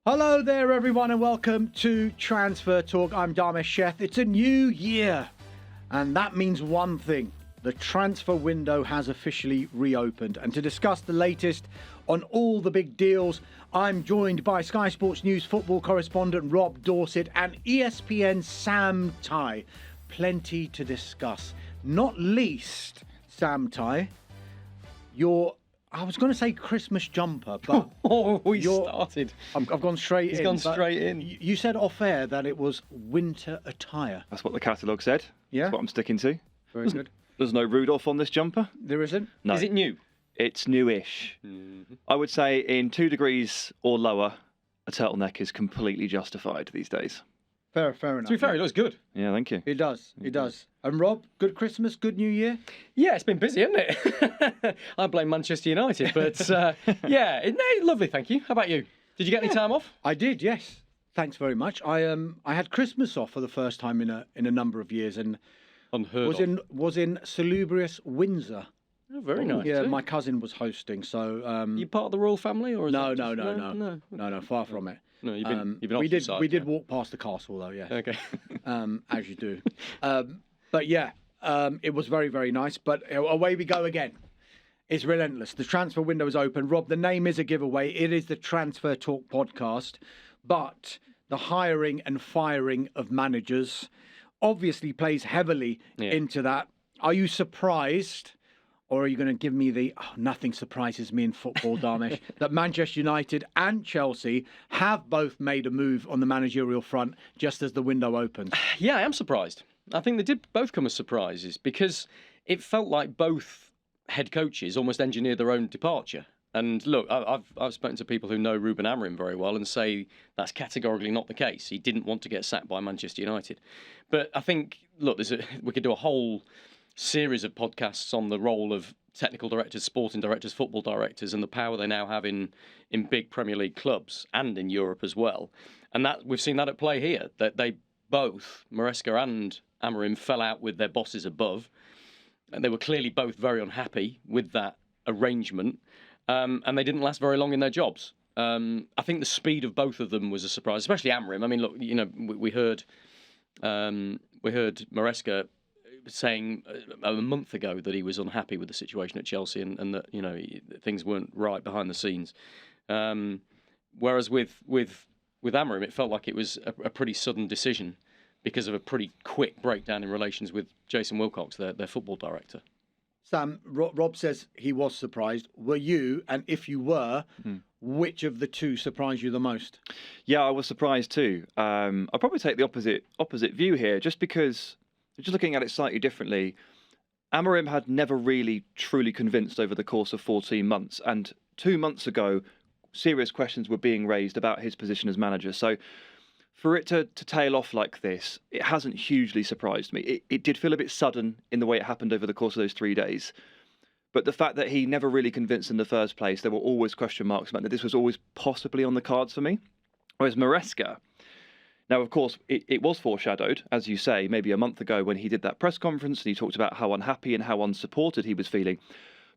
Hello there, everyone, and welcome to Transfer Talk. I'm Dharmesh Sheth. It's a new year, and that means one thing. The transfer window has officially reopened. And to discuss the latest on all the big deals, I'm joined by Sky Sports News football correspondent Rob Dorsett and ESPN's Sam Tighe. Plenty to discuss. Not least, Sam Tighe, I was going to say Christmas jumper, but... started. I've gone straight in. He's gone straight in. You said off air that it was winter attire. That's what the catalogue said. Yeah? That's what I'm sticking to. Very good. There's no Rudolph on this jumper. There isn't? No. Is it new? It's newish. Mm-hmm. I would say in 2 degrees or lower, a turtleneck is completely justified these days. Fair enough. To be fair, it looks good. Yeah, thank you. It does. It does. And Rob, good Christmas, good New Year? Yeah, it's been busy, hasn't it? I blame Manchester United, but lovely, thank you. How about you? Did you get any time off? I did, yes. Thanks very much. I had Christmas off for the first time in a number of years, and Unheard was in salubrious Windsor. Oh, very nice. Yeah, too. my cousin was hosting, so You part of the royal family, or is no, that no, just... no, far from it. No, you've been off we the did side, we did yeah. walk past the castle though, yes. Okay. As you do. But yeah, it was very, very nice. But away we go again. It's relentless. The transfer window is open. Rob, the name is a giveaway. It is the Transfer Talk podcast. But the hiring and firing of managers obviously plays heavily into that. Are you surprised? Or are you going to give me nothing surprises me in football, Dharmesh, that Manchester United and Chelsea have both made a move on the managerial front just as the window opens? Yeah, I am surprised. I think they did both come as surprises because it felt like both head coaches almost engineered their own departure. And look, I've spoken to people who know Ruben Amorim very well and say that's categorically not the case. He didn't want to get sacked by Manchester United. But I think, look, we could do a whole series of podcasts on the role of technical directors, sporting directors, football directors, and the power they now have in big Premier League clubs and in Europe as well. And that we've seen that at play here. That they both, Maresca and Amorim, fell out with their bosses above, and they were clearly both very unhappy with that arrangement, and they didn't last very long in their jobs. I think the speed of both of them was a surprise, especially Amorim. I mean, look, we heard Maresca saying a month ago that he was unhappy with the situation at Chelsea and that things weren't right behind the scenes. Whereas with Amorim, it felt like it was a pretty sudden decision because of a pretty quick breakdown in relations with Jason Wilcox, their football director. Sam, Rob says he was surprised. Were you? And if you were, which of the two surprised you the most? Yeah, I was surprised too. I'll probably take the opposite view here, just because, just looking at it slightly differently, Amorim had never really truly convinced over the course of 14 months. And 2 months ago, serious questions were being raised about his position as manager. So for it to tail off like this, it hasn't hugely surprised me. It did feel a bit sudden in the way it happened over the course of those 3 days. But the fact that he never really convinced in the first place, there were always question marks about that this was always possibly on the cards for me. Whereas Maresca, now, of course, it was foreshadowed, as you say, maybe a month ago when he did that press conference and he talked about how unhappy and how unsupported he was feeling.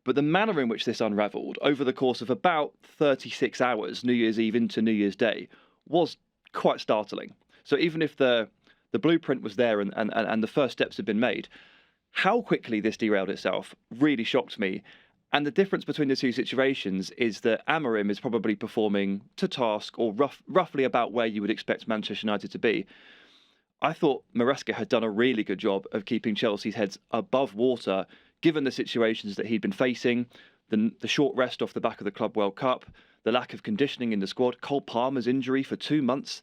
But the manner in which this unravelled over the course of about 36 hours, New Year's Eve into New Year's Day, was quite startling. So even if the blueprint was there and the first steps had been made, how quickly this derailed itself really shocked me. And the difference between the two situations is that Amorim is probably performing to task or roughly about where you would expect Manchester United to be. I thought Maresca had done a really good job of keeping Chelsea's heads above water, given the situations that he'd been facing, the short rest off the back of the Club World Cup, the lack of conditioning in the squad, Cole Palmer's injury for 2 months.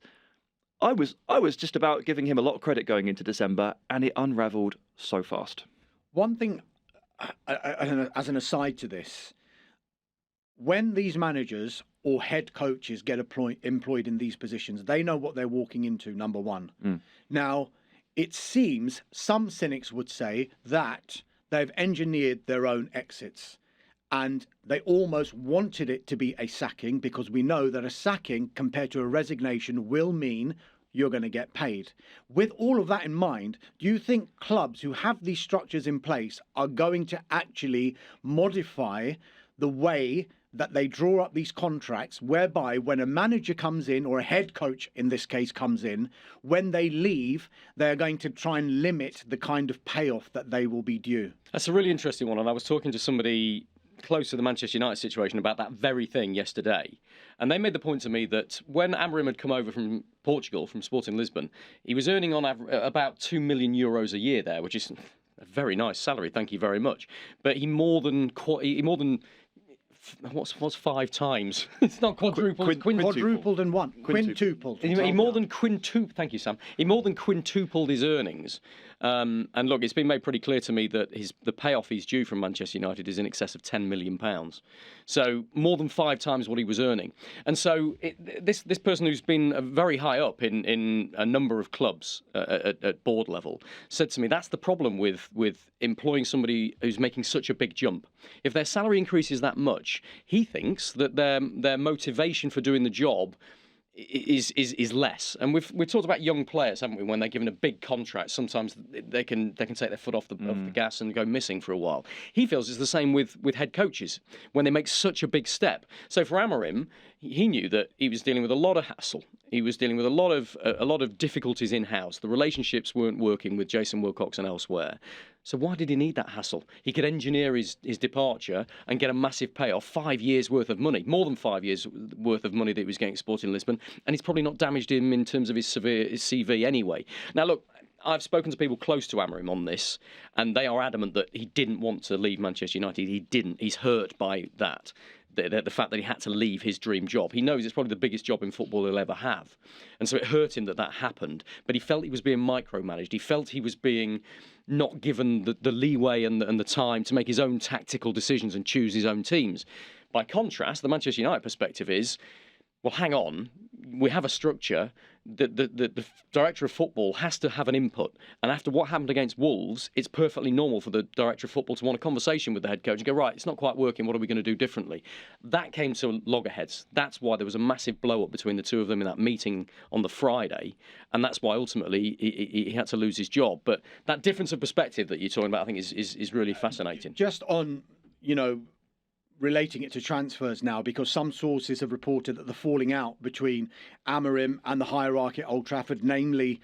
I was just about giving him a lot of credit going into December, and it unravelled so fast. One thing, as an aside to this, when these managers or head coaches get employed in these positions, they know what they're walking into, number one. Now, it seems some cynics would say that they've engineered their own exits. And they almost wanted it to be a sacking because we know that a sacking compared to a resignation will mean you're going to get paid. With all of that in mind, do you think clubs who have these structures in place are going to actually modify the way that they draw up these contracts whereby when a manager comes in, or a head coach in this case comes in, when they leave, they're going to try and limit the kind of payoff that they will be due? That's a really interesting one, and I was talking to somebody close to the Manchester United situation about that very thing yesterday. And they made the point to me that when Amorim had come over from Portugal, from Sporting Lisbon, he was earning on about €2 million a year there, which is a very nice salary, thank you very much. But he more than what's 5 times? It's not quadrupled. Quadrupled and one. Quintupled. He more than quintupled. Thank you, Sam. He more than quintupled his earnings. And look, it's been made pretty clear to me that the payoff he's due from Manchester United is in excess of £10 million. So more than 5 times what he was earning. And so this person who's been very high up in a number of clubs at board level said to me, that's the problem with employing somebody who's making such a big jump. If their salary increases that much, he thinks that their motivation for doing the job is less. And we've talked about young players, haven't we? When they're given a big contract, sometimes they can take their foot off the gas and go missing for a while. He feels it's the same with head coaches when they make such a big step. So for Amorim, he knew that he was dealing with a lot of hassle. He was dealing with a lot of difficulties in-house. The relationships weren't working with Jason Wilcox and elsewhere. So why did he need that hassle? He could engineer his departure and get a massive payoff, 5 years' worth of money, more than 5 years' worth of money that he was getting at Sporting Lisbon, and he's probably not damaged him in terms of his CV anyway. Now, look, I've spoken to people close to Amorim on this, and they are adamant that he didn't want to leave Manchester United. He didn't. He's hurt by that. The fact that he had to leave his dream job. He knows it's probably the biggest job in football he'll ever have. And so it hurt him that happened. But he felt he was being micromanaged. He felt he was being not given the leeway and the time to make his own tactical decisions and choose his own teams. By contrast, the Manchester United perspective is, well, hang on, we have a structure. The director of football has to have an input. And after what happened against Wolves, it's perfectly normal for the director of football to want a conversation with the head coach and go, right, it's not quite working, what are we going to do differently? That came to loggerheads. That's why there was a massive blow-up between the two of them in that meeting on the Friday. And that's why ultimately he had to lose his job. But that difference of perspective that you're talking about, I think, is really fascinating. Just on, relating it to transfers now, because some sources have reported that the falling out between Amorim and the hierarchy at Old Trafford, namely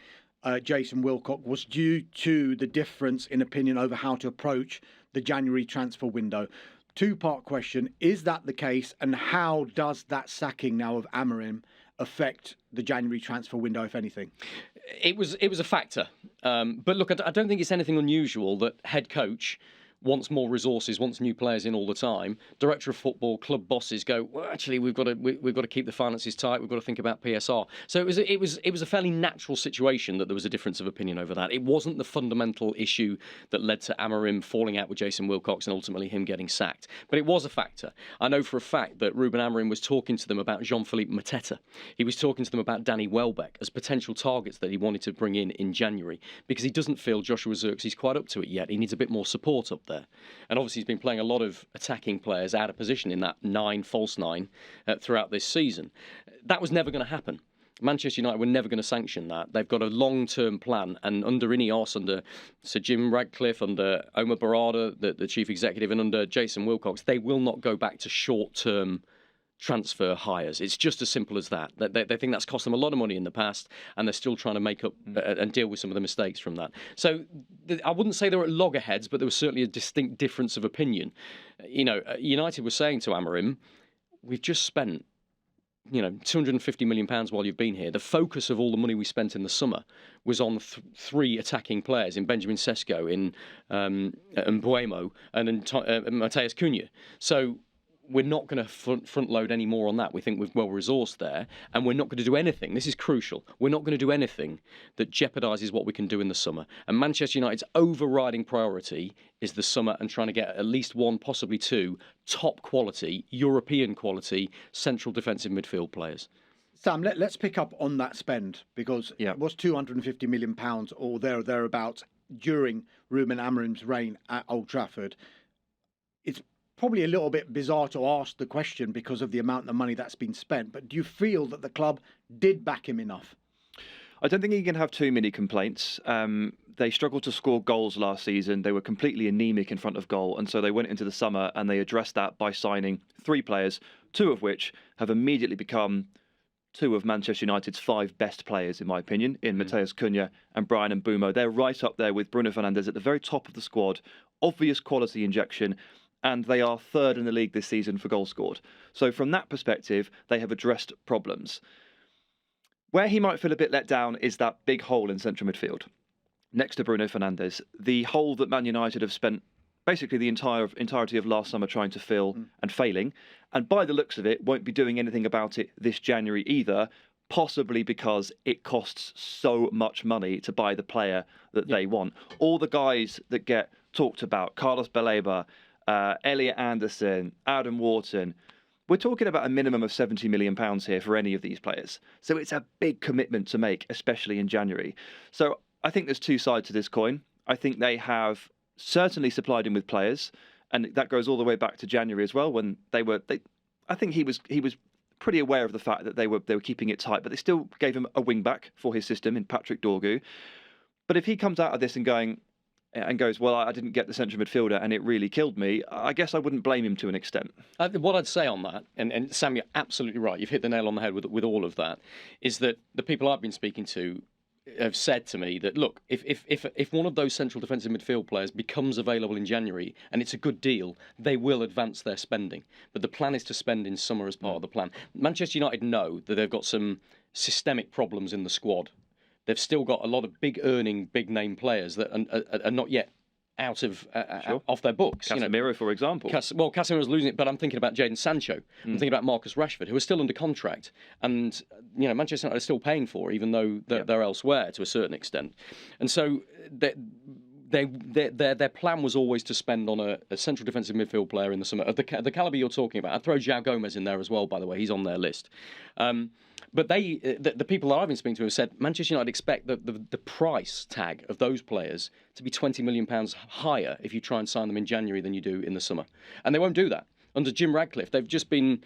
Jason Wilcock, was due to the difference in opinion over how to approach the January transfer window. 2-part question, is that the case, and how does that sacking now of Amorim affect the January transfer window, if anything? It was a factor. But look, I don't think it's anything unusual that head coach wants more resources, wants new players in all the time. Director of football, club bosses go, well, actually, we've got to keep the finances tight. We've got to think about PSR. So it was a fairly natural situation that there was a difference of opinion over that. It wasn't the fundamental issue that led to Amorim falling out with Jason Wilcox and ultimately him getting sacked. But it was a factor. I know for a fact that Ruben Amorim was talking to them about Jean-Philippe Mateta. He was talking to them about Danny Welbeck as potential targets that he wanted to bring in January, because he doesn't feel Joshua Zirkzee quite up to it yet. He needs a bit more support up there. And obviously he's been playing a lot of attacking players out of position in that false nine throughout this season. That was never going to happen. Manchester United were never going to sanction that. They've got a long-term plan, and under Ineos, under Sir Jim Radcliffe, under Omar Barada, the chief executive, and under Jason Wilcox, they will not go back to short-term transfer hires. It's just as simple as that. They think that's cost them a lot of money in the past, and they're still trying to make up and deal with some of the mistakes from that. So I wouldn't say they were at loggerheads, but there was certainly a distinct difference of opinion. United was saying to Amorim, we've just spent £250 million while you've been here. The focus of all the money we spent in the summer was on 3 attacking players in Benjamin Sesko, in Mbeumo, and in Matheus Cunha. So we're not going to front load any more on that. We think we're well resourced there, and we're not going to do anything. This is crucial. We're not going to do anything that jeopardises what we can do in the summer. And Manchester United's overriding priority is the summer and trying to get at least 1, possibly 2, top quality, European quality, central defensive midfield players. Sam, let's pick up on that spend, because it was £250 million or thereabouts during Ruben Amorim's reign at Old Trafford. It's probably a little bit bizarre to ask the question because of the amount of money that's been spent, but do you feel that the club did back him enough? I don't think he can have too many complaints. They struggled to score goals last season. They were completely anemic in front of goal. And so they went into the summer and they addressed that by signing 3 players, 2 of which have immediately become 2 of Manchester United's 5 best players, in my opinion, in Matheus Cunha and Bryan Mbeumo. They're right up there with Bruno Fernandes at the very top of the squad. Obvious quality injection. And they are 3rd in the league this season for goals scored. So from that perspective, they have addressed problems. Where he might feel a bit let down is that big hole in central midfield, next to Bruno Fernandes. The hole that Man United have spent basically the entirety of last summer trying to fill and failing. And by the looks of it, won't be doing anything about it this January either, possibly because it costs so much money to buy the player that they want. All the guys that get talked about, Carlos Baleba, Elliot Anderson, Adam Wharton, we're talking about a minimum of £70 million here for any of these players. So it's a big commitment to make, especially in January. So I think there's 2 sides to this coin. I think they have certainly supplied him with players, and that goes all the way back to January as well, when I think he was pretty aware of the fact that they were keeping it tight, but they still gave him a wing back for his system in Patrick Dorgu. But if he comes out of this and goes, well, I didn't get the central midfielder and it really killed me, I guess I wouldn't blame him to an extent. What I'd say on that, and Sam, you're absolutely right, you've hit the nail on the head with all of that, is that the people I've been speaking to have said to me that, look, if one of those central defensive midfield players becomes available in January and it's a good deal, they will advance their spending. But the plan is to spend in summer as part of the plan. Manchester United know that they've got some systemic problems in the squad. They've still got a lot of big name players that are not yet out of off their books. Casemiro, for example. Casemiro's losing it, but I'm thinking about Jadon Sancho. I'm thinking about Marcus Rashford, who are still under contract, and Manchester United are still paying for, even though they're elsewhere to a certain extent. And so their plan was always to spend on a central defensive midfield player in the summer of the calibre you're talking about. I'd throw João Gomez in there as well, by the way. He's on their list. But the people that I've been speaking to have said Manchester United expect the price tag of those players to be £20 million higher if you try and sign them in January than you do in the summer. And they won't do that. Under Jim Radcliffe, they've just been,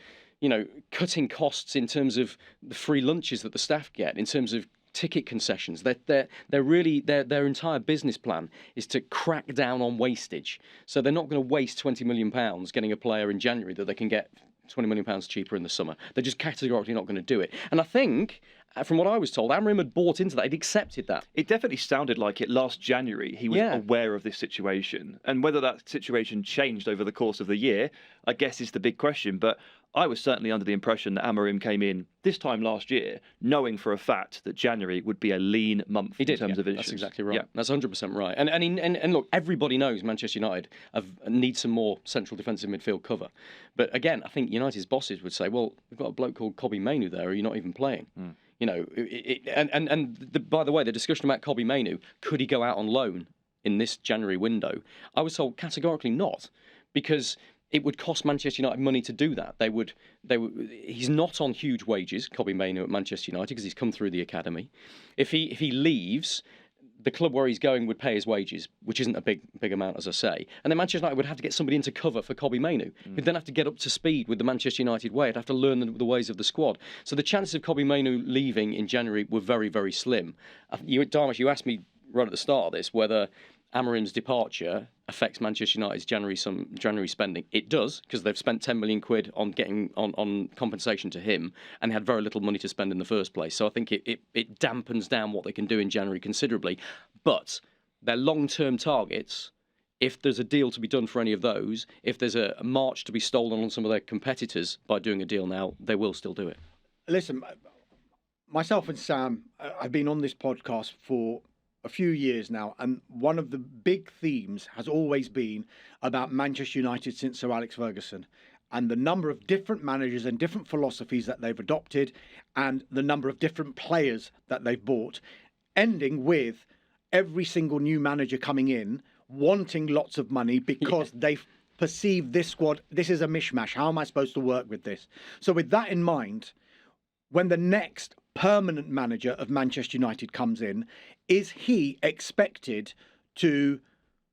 cutting costs in terms of the free lunches that the staff get, in terms of ticket concessions. They're really their entire business plan is to crack down on wastage. So they're not going to waste £20 million getting a player in January that they can get £20 million cheaper in the summer. They're just categorically not going to do it. And I think, from what I was told, Amorim had bought into that. He'd accepted that. It definitely sounded like it last January. He was aware of this situation. And whether that situation changed over the course of the year, I guess is the big question. But I was certainly under the impression that Amorim came in this time last year knowing for a fact that January would be a lean month in terms of additions. That's exactly right. Yeah. That's 100% right. And look, everybody knows Manchester United need some more central defensive midfield cover. But again, I think United's bosses would say, well, we've got a bloke called Kobbie Mainoo there, are you not even playing? By the way, the discussion about Kobbie Mainoo, could he go out on loan in this January window? I was told categorically not, because it would cost Manchester United money to do that. He's not on huge wages, Kobbie Mainoo at Manchester United, because he's come through the academy. If he leaves, the club where he's going would pay his wages, which isn't a big amount, as I say. And then Manchester United would have to get somebody in to cover for Kobbie Mainoo, who'd then have to get up to speed with the Manchester United way. He'd have to learn the ways of the squad. So the chances of Kobbie Mainoo leaving in January were very, very slim. Dharmesh, you asked me right at the start of this whether Amorim's departure affects Manchester United's January spending. It does, because they've spent £10 million on getting on compensation to him, and had very little money to spend in the first place. So I think it dampens down what they can do in January considerably. But their long-term targets, if there's a deal to be done for any of those, if there's a march to be stolen on some of their competitors by doing a deal now, they will still do it. Listen, myself and Sam have been on this podcast for a few years now, and one of the big themes has always been about Manchester United since Sir Alex Ferguson, and the number of different managers and different philosophies that they've adopted, and the number of different players that they've bought, ending with every single new manager coming in wanting lots of money because they perceive this squad, this is a mishmash. How am I supposed to work with this? So with that in mind, when the next permanent manager of Manchester United comes in, is he expected to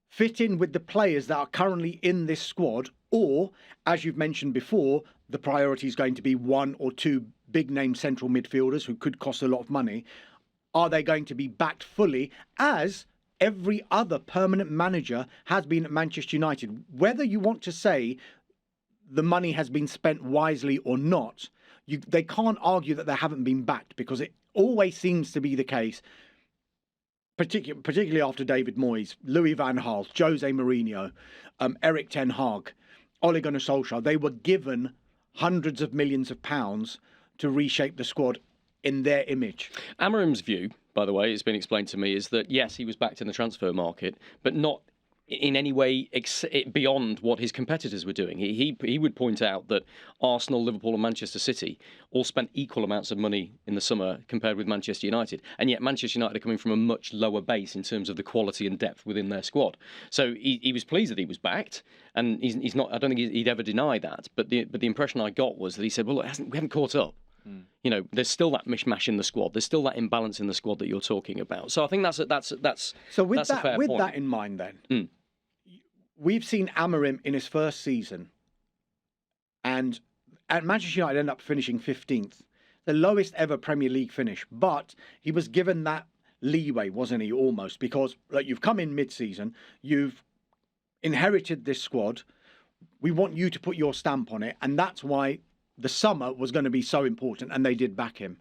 fit in with the players that are currently in this squad? Or, as you've mentioned before, the priority is going to be one or two big-name central midfielders who could cost a lot of money. are they going to be backed fully, as every other permanent manager has been at Manchester United? Whether you want to say the money has been spent wisely or not, they can't argue that they haven't been backed, because it always seems to be the case, particularly after David Moyes, Louis van Gaal, Jose Mourinho, Eric Ten Hag, Ole Gunnar Solskjaer. They were given hundreds of millions of pounds to reshape the squad in their image. Amorim's view, by the way, it's been explained to me, is that yes, he was backed in the transfer market, but not in any way beyond what his competitors were doing. He would point out that Arsenal, Liverpool and Manchester City all spent equal amounts of money in the summer compared with Manchester United. And yet Manchester United are coming from a much lower base in terms of the quality and depth within their squad. So he was pleased that he was backed, and he's not. I don't think he'd ever deny that. But the impression I got was that he said, well, look, we haven't caught up. You know, there's still that mishmash in the squad. There's still that imbalance in the squad that you're talking about. So I think that's so with that's a fair point. That in mind, then, we've seen Amorim in his first season, and Manchester United end up finishing 15th, the lowest ever Premier League finish. But he was given that leeway, wasn't he? Almost, because like, you've come in mid-season, you've inherited this squad. We want you to put your stamp on it, and that's why the summer was going to be so important, and they did back him.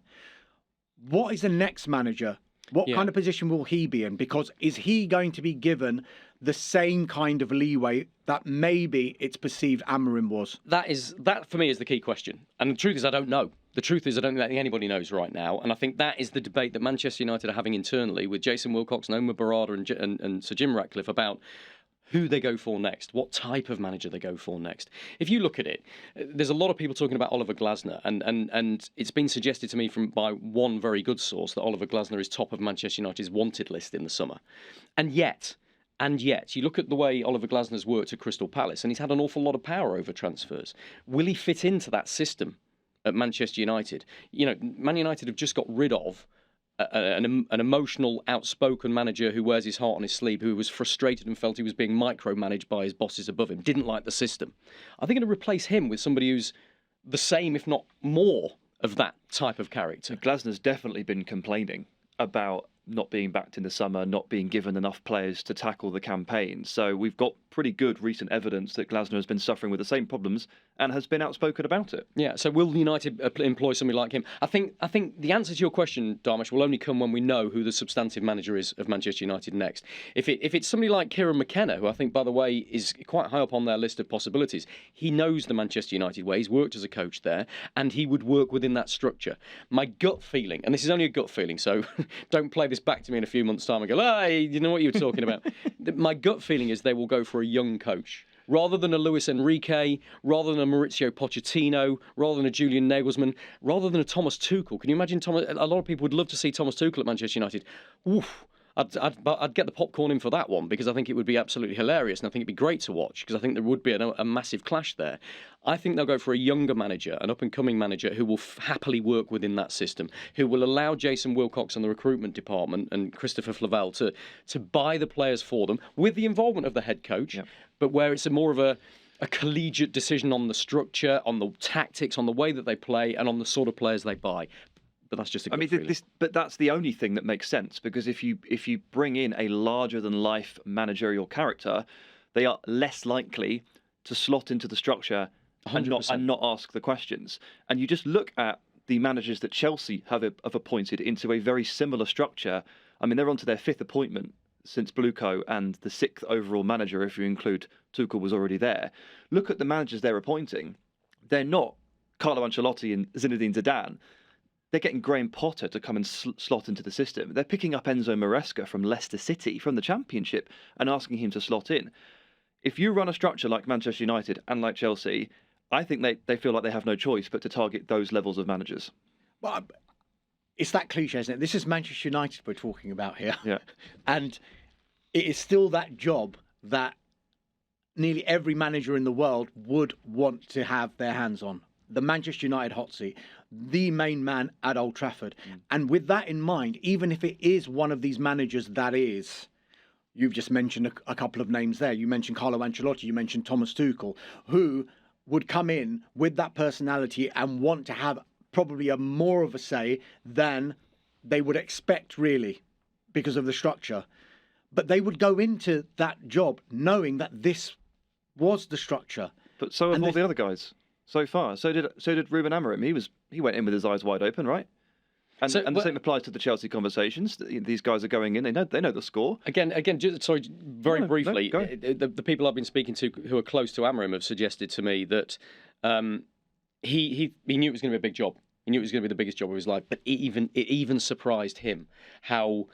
What is the next manager? What kind of position will he be in? Because is he going to be given the same kind of leeway that maybe it's perceived Amorim was? That for me is the key question. And the truth is, I don't know. The truth is, I don't think anybody knows right now. And I think that is the debate that Manchester United are having internally with Jason Wilcox and Omar Barada and Sir Jim Ratcliffe about who they go for next, what type of manager they go for next. If you look at it, there's a lot of people talking about Oliver Glasner, and it's been suggested to me by one very good source that Oliver Glasner is top of Manchester United's wanted list in the summer. And yet, you look at the way Oliver Glasner's worked at Crystal Palace, and he's had an awful lot of power over transfers. Will he fit into that system at Manchester United? You know, Man United have just got rid of an emotional, outspoken manager who wears his heart on his sleeve, who was frustrated and felt he was being micromanaged by his bosses above him, didn't like the system. Are they going to replace him with somebody who's the same, if not more, of that type of character? Glasner's definitely been complaining about not being backed in the summer, not being given enough players to tackle the campaign. So we've got pretty good recent evidence that Glasner has been suffering with the same problems and has been outspoken about it. Yeah, so will United employ somebody like him? I think the answer to your question, Dharmesh, will only come when we know who the substantive manager is of Manchester United next. If it's somebody like Kieran McKenna, who I think, by the way, is quite high up on their list of possibilities, he knows the Manchester United way, he's worked as a coach there, and he would work within that structure. My gut feeling, and this is only a gut feeling, so don't play this back to me in a few months' time and go, hey, you know what you were talking about. My gut feeling is they will go for a young coach. Rather than a Luis Enrique, rather than a Maurizio Pochettino, rather than a Julian Nagelsmann, rather than a Thomas Tuchel. Can you imagine Thomas? A lot of people would love to see Thomas Tuchel at Manchester United. Oof. I'd get the popcorn in for that one, because I think it would be absolutely hilarious, and I think it'd be great to watch, because I think there would be a massive clash there. I think they'll go for a younger manager, an up-and-coming manager who will happily work within that system, who will allow Jason Wilcox and the recruitment department and Christopher Flavel to buy the players for them with the involvement of the head coach, but where it's more of a collegiate decision on the structure, on the tactics, on the way that they play, and on the sort of players they buy. But that's just but that's the only thing that makes sense, because if you bring in a larger than life managerial character, they are less likely to slot into the structure and not ask the questions. And you just look at the managers that Chelsea have appointed into a very similar structure. I mean, they're on to their 5th appointment since Bluco, and the 6th overall manager, if you include Tuchel, was already there. Look at the managers they're appointing. They're not Carlo Ancelotti and Zinedine Zidane. They're getting Graham Potter to come and slot into the system. They're picking up Enzo Maresca from Leicester City, from the Championship, and asking him to slot in. If you run a structure like Manchester United and like Chelsea, I think they feel like they have no choice but to target those levels of managers. Well, it's that cliche, isn't it? This is Manchester United we're talking about here. Yeah. And it is still that job that nearly every manager in the world would want to have their hands on. The Manchester United hot seat, the main man at Old Trafford. And with that in mind, even if it is one of these managers that is, you've just mentioned a couple of names there. You mentioned Carlo Ancelotti, you mentioned Thomas Tuchel, who would come in with that personality and want to have probably a more of a say than they would expect, really, because of the structure. But they would go into that job knowing that this was the structure. But so have all the other guys so far. So did Ruben Amorim. He went in with his eyes wide open, right? And the same applies to the Chelsea conversations. These guys are going in. They know the score. Again. Very briefly. The people I've been speaking to who are close to Amorim have suggested to me that he knew it was going to be a big job. He knew it was going to be the biggest job of his life. But it even surprised him how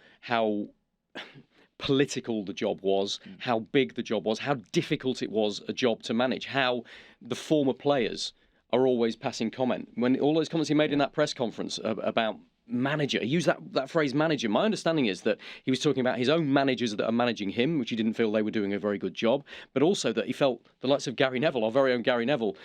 political the job was, how big the job was, how difficult it was a job to manage, how the former players are always passing comment. When all those comments he made in that press conference about manager, he used that phrase manager. My understanding is that he was talking about his own managers that are managing him, which he didn't feel they were doing a very good job, but also that he felt the likes of Gary Neville, our very own Gary Neville,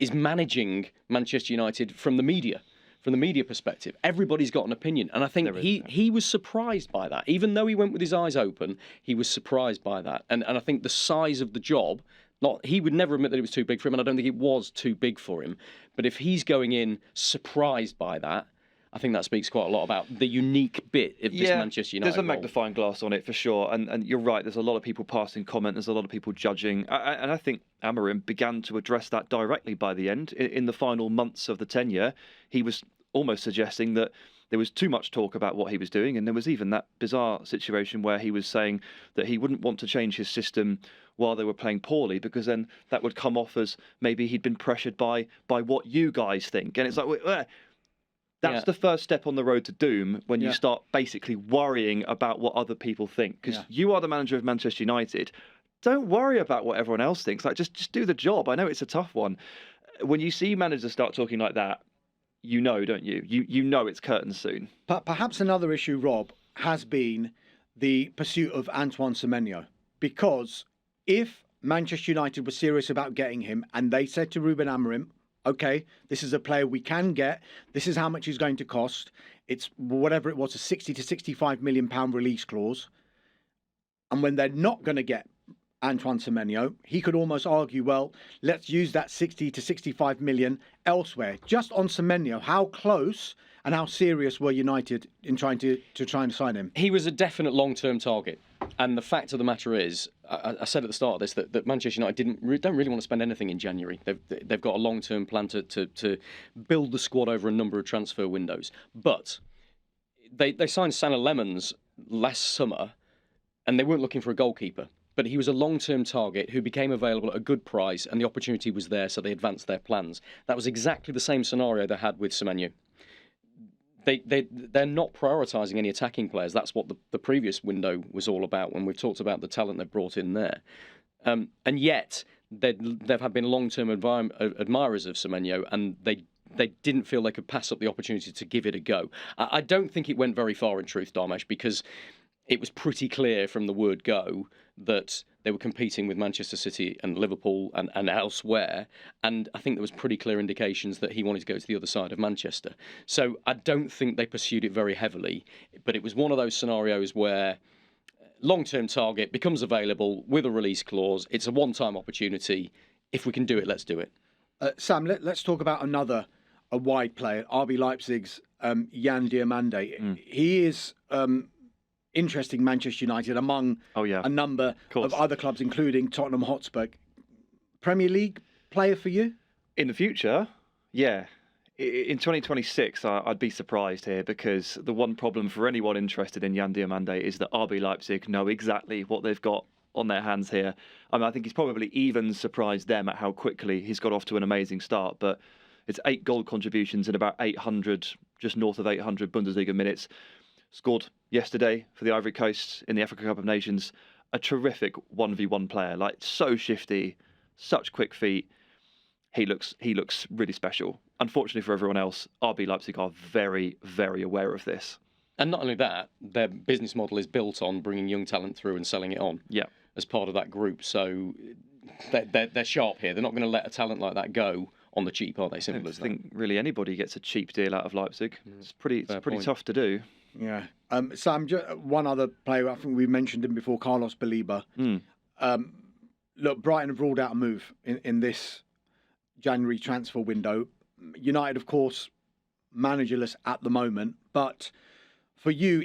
is managing Manchester United from the media. From the media perspective, everybody's got an opinion, and I think he was surprised by that. Even though he went with his eyes open, he was surprised by that. And I think the size of the job, he would never admit that it was too big for him, and I don't think it was too big for him. But if he's going in surprised by that, I think that speaks quite a lot about the unique bit of this Manchester United there's a magnifying glass on it for sure, and you're right, there's a lot of people passing comment, there's a lot of people judging, and I think Amorim began to address that directly by the end. In the final months of the tenure, he was almost suggesting that there was too much talk about what he was doing, and there was even that bizarre situation where he was saying that he wouldn't want to change his system while they were playing poorly, because then that would come off as maybe he'd been pressured by what you guys think. And it's like, that's the first step on the road to doom, when you start basically worrying about what other people think. Because you are the manager of Manchester United. Don't worry about what everyone else thinks. Like, just do the job. I know it's a tough one. When you see managers start talking like that, you know, don't you? You know it's curtains soon. Perhaps another issue, Rob, has been the pursuit of Antoine Semenyo. Because if Manchester United were serious about getting him, and they said to Ruben Amorim, OK, this is a player we can get, this is how much he's going to cost, it's whatever it was, a 60 to 65 million pound release clause. And when they're not going to get Antoine Semenyo, he could almost argue, well, let's use that 60 to 65 million elsewhere. Just on Semenyo, how close and how serious were United in trying to sign him? He was a definite long-term target. And the fact of the matter is, I said at the start of this that Manchester United don't really want to spend anything in January. They've got a long-term plan to build the squad over a number of transfer windows. But they signed Salah Lemons last summer, and they weren't looking for a goalkeeper. But he was a long-term target who became available at a good price, and the opportunity was there, so they advanced their plans. That was exactly the same scenario they had with Semenyo. They're not prioritising any attacking players. That's what the previous window was all about, when we've talked about the talent they've brought in there. And yet, they've been long-term admirers of Semenyo, and they didn't feel they could pass up the opportunity to give it a go. I don't think it went very far, in truth, Dharmesh, because it was pretty clear from the word go that they were competing with Manchester City and Liverpool and elsewhere. And I think there was pretty clear indications that he wanted to go to the other side of Manchester. So I don't think they pursued it very heavily. But it was one of those scenarios where long-term target becomes available with a release clause. It's a one-time opportunity. If we can do it, let's do it. Sam, let's talk about a wide player, RB Leipzig's Yan Diomande. He is interesting Manchester United among a number of other clubs, including Tottenham Hotspur. Premier League player for you? In the future, yeah. In 2026, I'd be surprised here, because the one problem for anyone interested in Yan Diomande is that RB Leipzig know exactly what they've got on their hands here. I mean, I think he's probably even surprised them at how quickly he's got off to an amazing start, but it's 8 goal contributions in about 800, just north of 800 Bundesliga minutes. Scored yesterday for the Ivory Coast in the Africa Cup of Nations. A terrific 1v1 player, like so shifty, such quick feet. He looks really special. Unfortunately for everyone else, RB Leipzig are very, very aware of this. And not only that, their business model is built on bringing young talent through and selling it on as part of that group. So they're sharp here. They're not going to let a talent like that go on the cheap, are they? Simple as that. I think really anybody gets a cheap deal out of Leipzig. It's pretty tough to do. Yeah. Sam, one other player, I think we mentioned him before, Carlos Baliba. Look, Brighton have ruled out a move in this January transfer window. United, of course, managerless at the moment, but for you,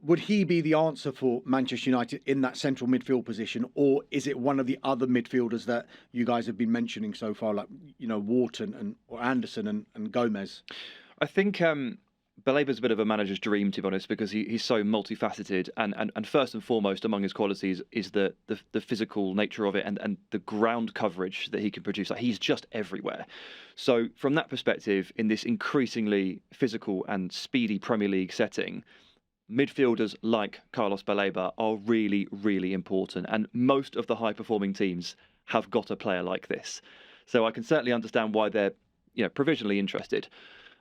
would he be the answer for Manchester United in that central midfield position, or is it one of the other midfielders that you guys have been mentioning so far, like Wharton or Anderson and Gomez? I think Balaba's a bit of a manager's dream, to be honest, because he's so multifaceted, and first and foremost among his qualities is the physical nature of it and the ground coverage that he can produce. Like, he's just everywhere. So from that perspective, in this increasingly physical and speedy Premier League setting, midfielders like Carlos Baleba are really, really important, and most of the high-performing teams have got a player like this. So I can certainly understand why they're provisionally interested.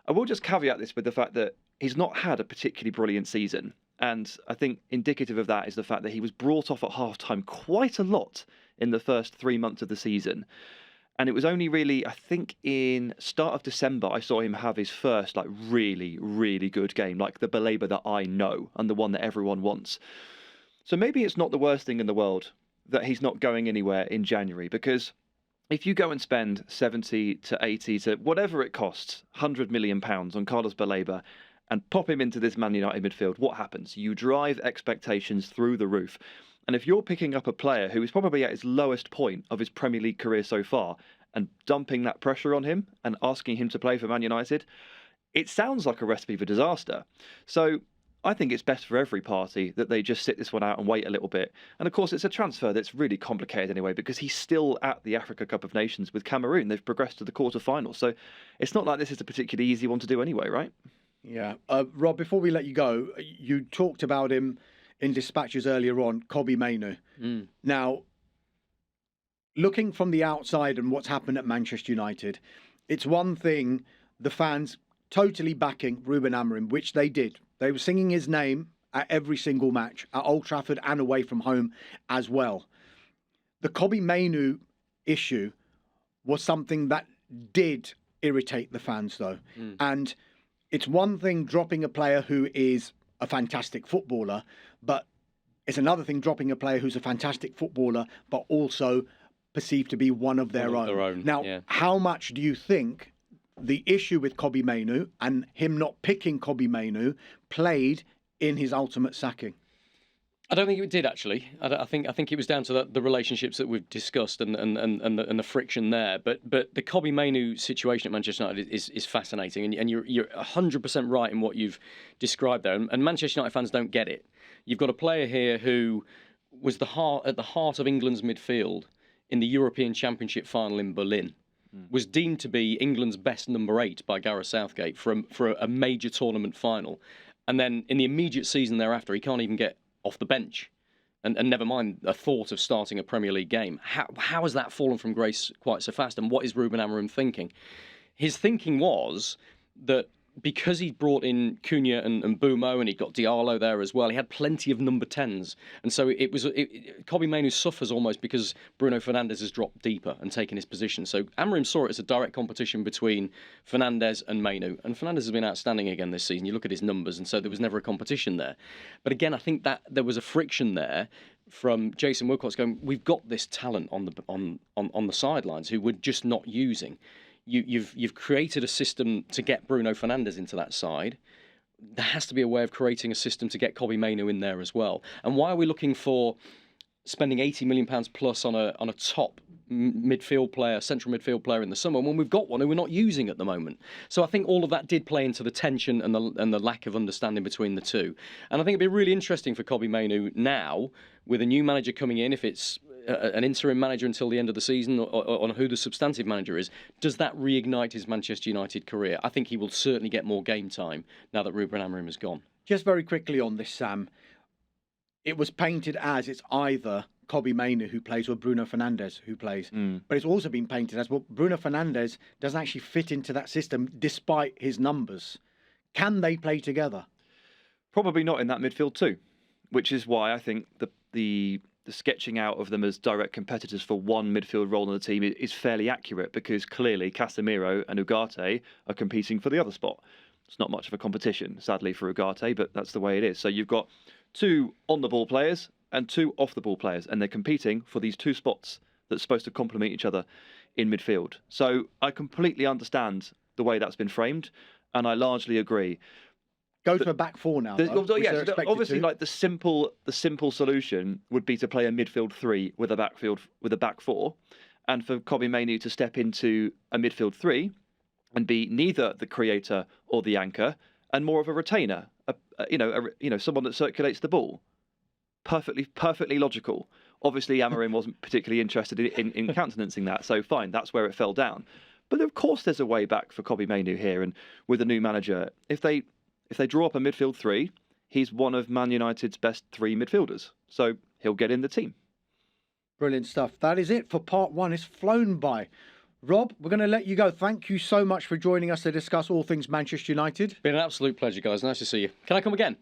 I will just caveat this with the fact that he's not had a particularly brilliant season, and I think indicative of that is the fact that he was brought off at half-time quite a lot in the first 3 months of the season. And it was only really, I think, in start of December, I saw him have his first really, really good game, like the Baleba that I know and the one that everyone wants. So maybe it's not the worst thing in the world that he's not going anywhere in January, because if you go and spend 70 to 80 to whatever it costs, £100 million on Carlos Baleba and pop him into this Man United midfield, what happens? You drive expectations through the roof. And if you're picking up a player who is probably at his lowest point of his Premier League career so far and dumping that pressure on him and asking him to play for Man United, it sounds like a recipe for disaster. So I think it's best for every party that they just sit this one out and wait a little bit. And of course, it's a transfer that's really complicated anyway, because he's still at the Africa Cup of Nations with Cameroon. They've progressed to the quarterfinals. So it's not like this is a particularly easy one to do anyway, right? Yeah. Rob, before we let you go, you talked about him in dispatches earlier on, Kobbie Mainoo. Now, looking from the outside and what's happened at Manchester United, it's one thing, the fans totally backing Ruben Amorim, which they did. They were singing his name at every single match, at Old Trafford and away from home as well. The Kobbie Mainoo issue was something that did irritate the fans, though. And it's one thing dropping a player who is a fantastic footballer, but it's another thing dropping a player who's a fantastic footballer, but also perceived to be one of their own. Now, how much do you think the issue with Kobbie Mainoo and him not picking Kobbie Mainoo played in his ultimate sacking? I don't think it did, actually. I think it was down to the relationships that we've discussed and the friction there. But the Kobbie Mainoo situation at Manchester United is fascinating, and you're 100% right in what you've described there. And Manchester United fans don't get it. You've got a player here who was at the heart of England's midfield in the European Championship final in Berlin. Was deemed to be England's best number 8 by Gareth Southgate for a major tournament final, and then in the immediate season thereafter, he can't even get off the bench, and never mind a thought of starting a Premier League game. How has that fallen from grace quite so fast? And what is Ruben Amorim thinking? His thinking was that because he brought in Cunha and Bumo, and he got Diallo there as well, he had plenty of number 10s. And so Kobbie Mainoo suffers almost because Bruno Fernandes has dropped deeper and taken his position. So Amorim saw it as a direct competition between Fernandes and Mainoo. And Fernandes has been outstanding again this season. You look at his numbers, and so there was never a competition there. But again, I think that there was a friction there from Jason Wilcox going, we've got this talent on the sidelines who we're just not using. You've created a system to get Bruno Fernandes into that side. There has to be a way of creating a system to get Kobbie Mainoo in there as well. And why are we looking for spending £80 million plus on a top midfield player, central midfield player in the summer, when we've got one who we're not using at the moment? So I think all of that did play into the tension and the lack of understanding between the two. And I think it'd be really interesting for Kobbie Mainoo now, with a new manager coming in, if it's an interim manager until the end of the season, or on who the substantive manager is, does that reignite his Manchester United career? I think he will certainly get more game time now that Ruben Amorim has gone. Just very quickly on this, Sam, it was painted as it's either Kobbie Mainoo who plays or Bruno Fernandes who plays. But it's also been painted as, well, Bruno Fernandes doesn't actually fit into that system despite his numbers. Can they play together? Probably not in that midfield too, which is why I think the sketching out of them as direct competitors for one midfield role in the team is fairly accurate, because clearly Casemiro and Ugarte are competing for the other spot. It's not much of a competition, sadly, for Ugarte, but that's the way it is. So you've got 2 on-the-ball players and 2 off-the-ball players, and they're competing for these 2 spots that's supposed to complement each other in midfield. So I completely understand the way that's been framed, and I largely agree. Go to a back four now. Obviously, like the simple solution would be to play a midfield three with a back four, and for Kobbie Mainoo to step into a midfield three and be neither the creator or the anchor, and more of a retainer, someone that circulates the ball. Perfectly logical. Obviously, Amorim wasn't particularly interested in countenancing that, so fine, that's where it fell down. But of course, there's a way back for Kobbie Mainoo here, and with a new manager, if they draw up a midfield three, he's one of Man United's best three midfielders, so he'll get in the team. Brilliant stuff. That is it for part one. It's flown by. Rob, we're going to let you go. Thank you so much for joining us to discuss all things Manchester United. Been an absolute pleasure, guys. Nice to see you. Can I come again?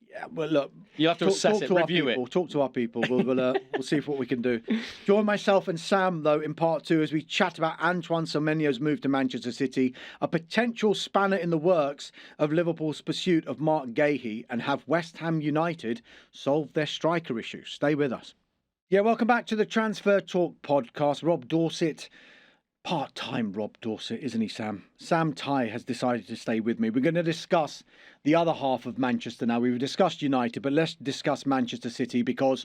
Yeah, well, look. You have to assess it, review it. Talk to our people. We'll see what we can do. Join myself and Sam, though, in part two as we chat about Antoine Semenyo's move to Manchester City, a potential spanner in the works of Liverpool's pursuit of Marc Guehi, and have West Ham United solve their striker issue. Stay with us. Yeah, welcome back to the Transfer Talk podcast. Rob Dorsett. Part-time Rob Dorsett, isn't he, Sam? Sam Tighe has decided to stay with me. We're going to discuss the other half of Manchester now. We've discussed United, but let's discuss Manchester City because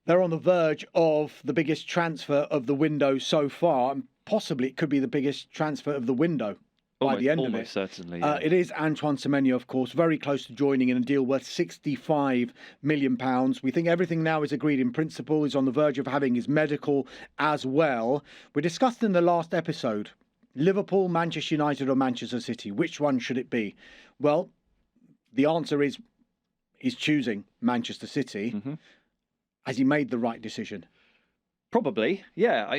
they're on the verge of the biggest transfer of the window so far, and possibly it could be the biggest transfer of the window by the end of it. Certainly, yeah. It is Antoine Semenyo, of course, very close to joining in a deal worth £65 million. We think everything now is agreed in principle. He's on the verge of having his medical as well. We discussed in the last episode, Liverpool, Manchester United or Manchester City. Which one should it be? Well, the answer is he's choosing Manchester City. Mm-hmm. Has he made the right decision? Probably, yeah.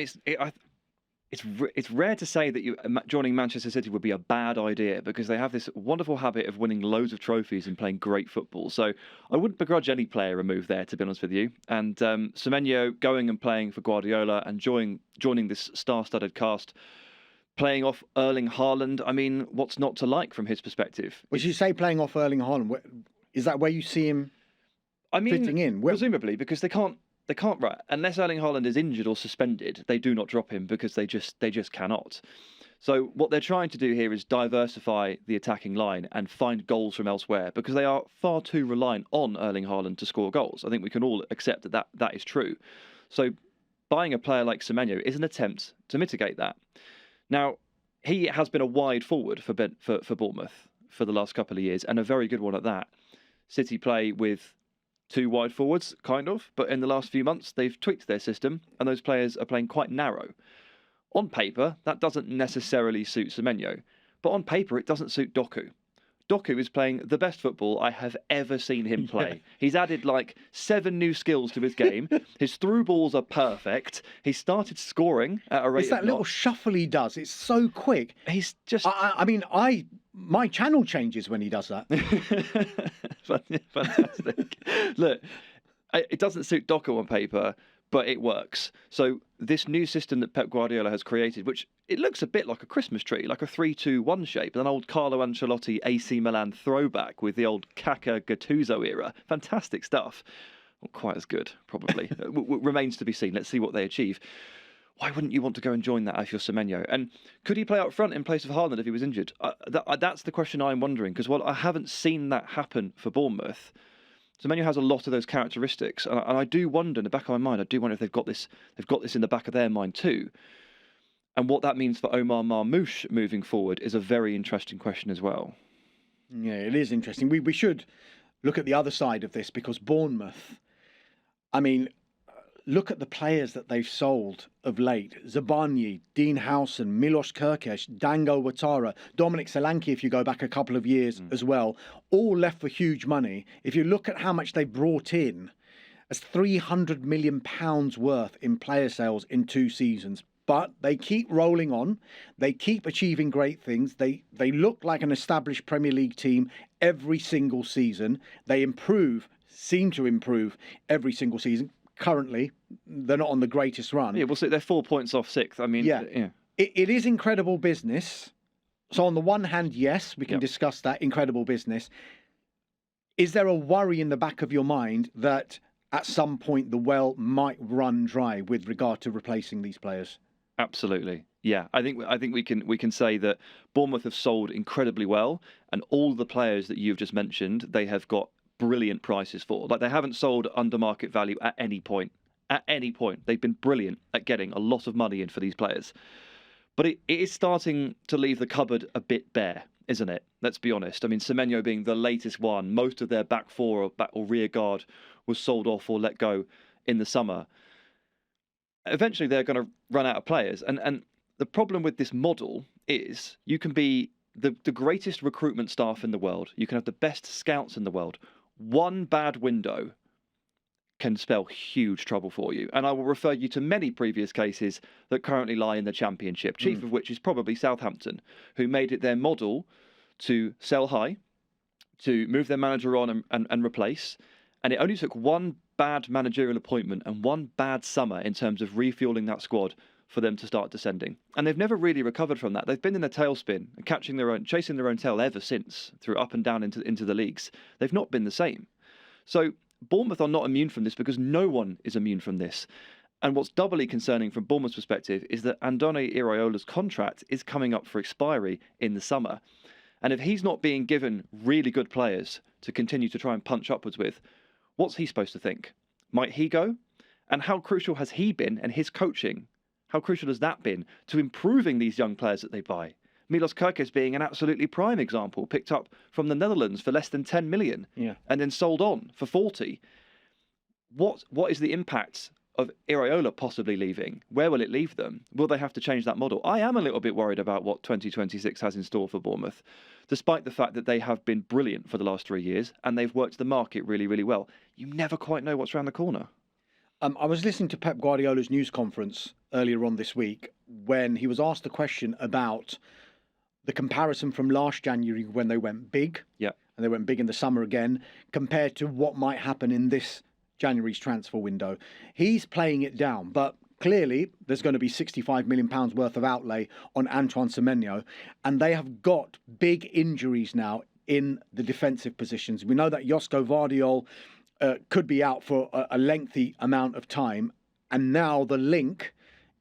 It's rare to say that joining Manchester City would be a bad idea because they have this wonderful habit of winning loads of trophies and playing great football. So I wouldn't begrudge any player a move there, to be honest with you. And Semenyo going and playing for Guardiola and joining this star-studded cast, playing off Erling Haaland. I mean, what's not to like from his perspective? Would you say playing off Erling Haaland? Is that where you see him fitting in? Presumably, because they can't, right, unless Erling Haaland is injured or suspended, they do not drop him because they just cannot. So what they're trying to do here is diversify the attacking line and find goals from elsewhere because they are far too reliant on Erling Haaland to score goals. I think we can all accept that is true. So buying a player like Semenyo is an attempt to mitigate that. Now, he has been a wide forward for Bournemouth for the last couple of years, and a very good one at that. City play with two wide forwards, kind of, but in the last few months they've tweaked their system and those players are playing quite narrow. On paper, that doesn't necessarily suit Semenyo, but on paper it doesn't suit Doku. Doku is playing the best football I have ever seen him play. Yeah. He's added like 7 new skills to his game. His through balls are perfect. He started scoring at a rate It's that little shuffle he does. It's so quick. He's just... my channel changes when he does that. Fantastic. Look, it doesn't suit Doku on paper, but it works. So this new system that Pep Guardiola has created, which it looks a bit like a Christmas tree, like a 3-2-1 shape, an old Carlo Ancelotti AC Milan throwback with the old Kaka Gattuso era. Fantastic stuff. Not quite as good, probably. Remains to be seen. Let's see what they achieve. Why wouldn't you want to go and join that if you're Semenyo? And could he play up front in place of Haaland if he was injured? That's the question I'm wondering, because while I haven't seen that happen for Bournemouth, Semenyo has a lot of those characteristics, and I do wonder in the back of my mind. I do wonder if they've got this in the back of their mind too, and what that means for Omar Marmoush moving forward is a very interesting question as well. Yeah, it is interesting. We should look at the other side of this because Bournemouth. I mean, look at the players that they've sold of late. Zabarnyi, Dean Howson, Milos Kerkesh, Dango Ouattara, Dominic Solanke, if you go back a couple of years as well, all left for huge money. If you look at how much they brought in, that's £300 million worth in player sales in 2 seasons. But they keep rolling on. They keep achieving great things. They look like an established Premier League team every single season. They seem to improve every single season. Currently, they're not on the greatest run. Yeah, well, so they're 4 points off 6th. I mean, yeah. It is incredible business. So on the one hand, yes, we can discuss that incredible business. Is there a worry in the back of your mind that at some point the well might run dry with regard to replacing these players? Absolutely. Yeah, I think we can say that Bournemouth have sold incredibly well, and all the players that you've just mentioned, they have got brilliant prices for. Like, they haven't sold under market value at any point. At any point, they've been brilliant at getting a lot of money in for these players. But it is starting to leave the cupboard a bit bare, isn't it? Let's be honest. I mean, Semenyo being the latest one, most of their back four or rear guard was sold off or let go in the summer. Eventually, they're going to run out of players, and the problem with this model is you can be the greatest recruitment staff in the world. You can have the best scouts in the world. One bad window can spell huge trouble for you. And I will refer you to many previous cases that currently lie in the Championship, chief of which is probably Southampton, who made it their model to sell high, to move their manager on and replace. And it only took one bad managerial appointment and one bad summer in terms of refueling that squad for them to start descending. And they've never really recovered from that. They've been in a tailspin and chasing their own tail ever since, through up and down into the leagues. They've not been the same. So Bournemouth are not immune from this, because no one is immune from this. And what's doubly concerning from Bournemouth's perspective is that Andone Iraola's contract is coming up for expiry in the summer. And if he's not being given really good players to continue to try and punch upwards with, what's he supposed to think? Might he go? And how crucial has he been, and his coaching? How crucial has that been to improving these young players that they buy? Milos Kerkez being an absolutely prime example, picked up from the Netherlands for less than 10 million and then sold on for 40. What is the impact of Iraola possibly leaving? Where will it leave them? Will they have to change that model? I am a little bit worried about what 2026 has in store for Bournemouth, despite the fact that they have been brilliant for the last 3 years and they've worked the market really, really well. You never quite know what's around the corner. I was listening to Pep Guardiola's news conference earlier on this week when he was asked the question about the comparison from last January when they went big, and they went big in the summer again, compared to what might happen in this January's transfer window. He's playing it down, but clearly there's going to be £65 million worth of outlay on Antoine Semenyo, and they have got big injuries now in the defensive positions. We know that Josko Vardiol could be out for a lengthy amount of time. And now the link